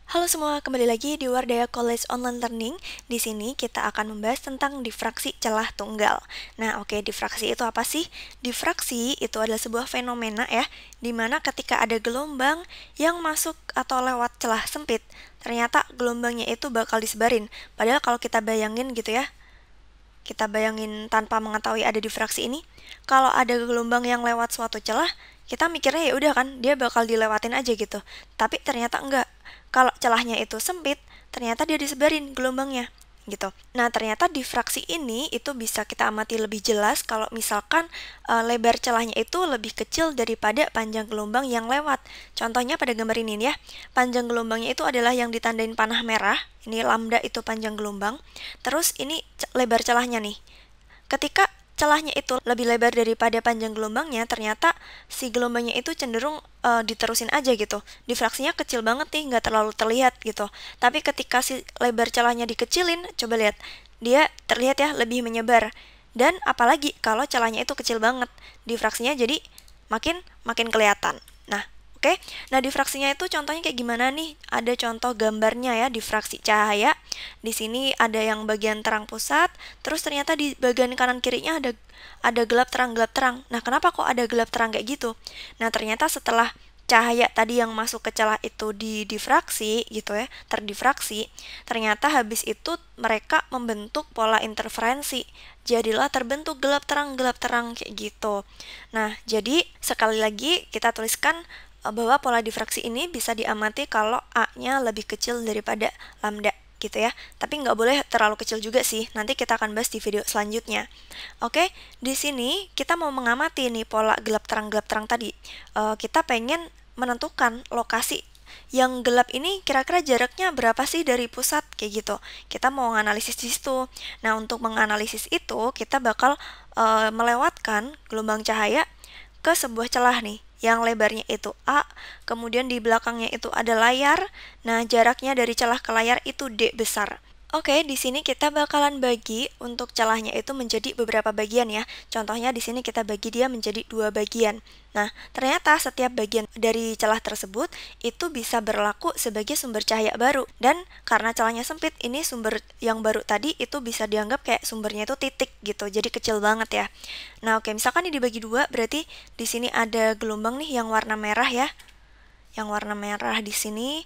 Halo semua, kembali lagi di Wardaya College Online Learning. Di sini kita akan membahas tentang difraksi celah tunggal. Nah, oke, difraksi itu apa sih? Difraksi itu adalah sebuah fenomena ya, di mana ketika ada gelombang yang masuk atau lewat celah sempit, ternyata gelombangnya itu bakal disebarin. Padahal kalau kita bayangin gitu ya, kita bayangin tanpa mengetahui ada difraksi ini, kalau ada gelombang yang lewat suatu celah, kita mikirnya ya udah kan, dia bakal dilewatin aja gitu. Tapi ternyata enggak. Kalau celahnya itu sempit, ternyata dia disebarin gelombangnya gitu. Nah, ternyata difraksi ini itu bisa kita amati lebih jelas kalau misalkan lebar celahnya itu lebih kecil daripada panjang gelombang yang lewat. Contohnya pada gambar ini ya. Panjang gelombangnya itu adalah yang ditandain panah merah. Ini lambda itu panjang gelombang. Terus ini lebar celahnya nih. Ketika celahnya itu lebih lebar daripada panjang gelombangnya, ternyata si gelombangnya itu cenderung diterusin aja gitu. Difraksinya kecil banget nih, nggak terlalu terlihat gitu. Tapi ketika si lebar celahnya dikecilin, coba lihat, dia terlihat ya lebih menyebar. Dan apalagi kalau celahnya itu kecil banget, difraksinya jadi makin kelihatan. Nah, oke. Nah, difraksinya itu contohnya kayak gimana nih? Ada contoh gambarnya ya, difraksi cahaya. Di sini ada yang bagian terang pusat, terus ternyata di bagian kanan kirinya ada gelap terang. Nah, kenapa kok ada gelap terang kayak gitu? Nah, ternyata setelah cahaya tadi yang masuk ke celah itu didifraksi gitu ya, terdifraksi, ternyata habis itu mereka membentuk pola interferensi. Jadilah terbentuk gelap terang kayak gitu. Nah, jadi sekali lagi kita tuliskan bahwa pola difraksi ini bisa diamati kalau A-nya lebih kecil daripada lambda gitu ya. Tapi nggak boleh terlalu kecil juga sih. Nanti kita akan bahas di video selanjutnya. Oke, di sini kita mau mengamati nih pola gelap terang tadi. Kita pengen menentukan lokasi yang gelap ini kira-kira jaraknya berapa sih dari pusat kayak gitu. Kita mau menganalisis di situ. Nah, untuk menganalisis itu kita bakal melewatkan gelombang cahaya ke sebuah celah nih, yang lebarnya itu A, kemudian di belakangnya itu ada layar. Nah, jaraknya dari celah ke layar itu D besar. Oke, di sini kita bakalan bagi untuk celahnya itu menjadi beberapa bagian ya. Contohnya di sini kita bagi dia menjadi 2 bagian. Nah, ternyata setiap bagian dari celah tersebut itu bisa berlaku sebagai sumber cahaya baru. Dan karena celahnya sempit, ini sumber yang baru tadi itu bisa dianggap kayak sumbernya itu titik gitu. Jadi kecil banget ya. Nah, oke, misalkan ini dibagi 2, berarti di sini ada gelombang nih yang warna merah ya. Yang warna merah di sini.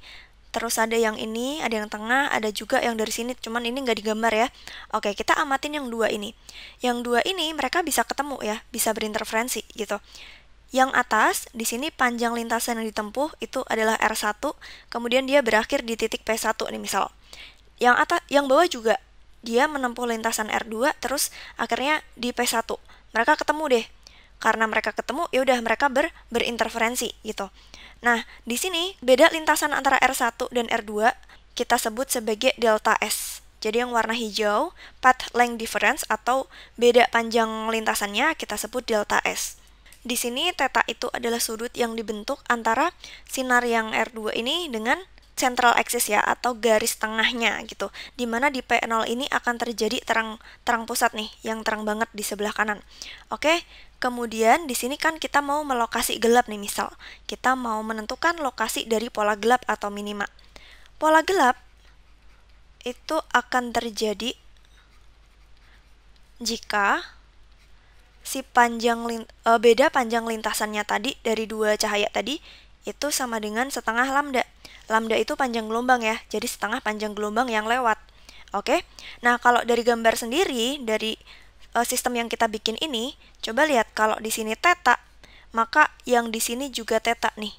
Terus ada yang ini, ada yang tengah, ada juga yang dari sini, cuman ini nggak digambar ya. Oke, kita amatin yang 2 ini. Yang 2 ini mereka bisa ketemu ya, bisa berinterferensi gitu. Yang atas, di sini panjang lintasan yang ditempuh itu adalah R1, kemudian dia berakhir di titik P1 nih misal. Yang atas, yang bawah juga, dia menempuh lintasan R2, terus akhirnya di P1. Mereka ketemu deh. Karena mereka ketemu, ya udah mereka berinterferensi gitu. Nah, di sini beda lintasan antara R1 dan R2 kita sebut sebagai delta S. Jadi yang warna hijau, path length difference atau beda panjang lintasannya kita sebut delta S. Di sini theta itu adalah sudut yang dibentuk antara sinar yang R2 ini dengan central axis ya, atau garis tengahnya gitu. Dimana di P0 ini akan terjadi terang pusat nih, yang terang banget di sebelah kanan. Oke, kemudian di sini kan kita mau melokasi gelap nih misal. Kita mau menentukan lokasi dari pola gelap atau minima. Pola gelap itu akan terjadi jika si beda panjang lintasannya tadi dari 2 cahaya tadi itu sama dengan setengah lambda. Lambda itu panjang gelombang ya, jadi setengah panjang gelombang yang lewat. Oke, nah kalau dari gambar sendiri, dari sistem yang kita bikin ini, coba lihat kalau di sini theta, maka yang di sini juga theta nih.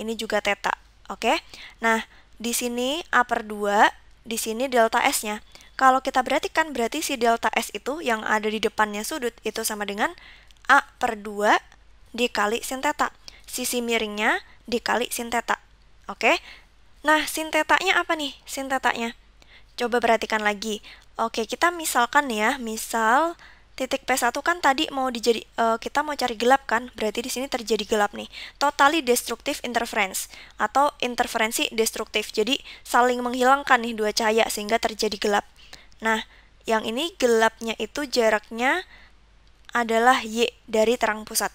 Ini juga theta. Oke, nah di sini A/2, di sini delta S-nya. Kalau kita perhatikan, berarti si delta S itu yang ada di depannya sudut itu sama dengan A/2 dikali sin theta. Sisi miringnya dikali sin theta. Oke, nah sin tetanya apa nih? Sin tetanya. Coba perhatikan lagi. Oke, kita misalkan ya, misal titik P1 kan tadi kita mau cari gelap kan? Berarti di sini terjadi gelap nih. Totally destructive interference atau interferensi destruktif. Jadi saling menghilangkan nih 2 cahaya sehingga terjadi gelap. Nah, yang ini gelapnya itu jaraknya adalah Y dari terang pusat.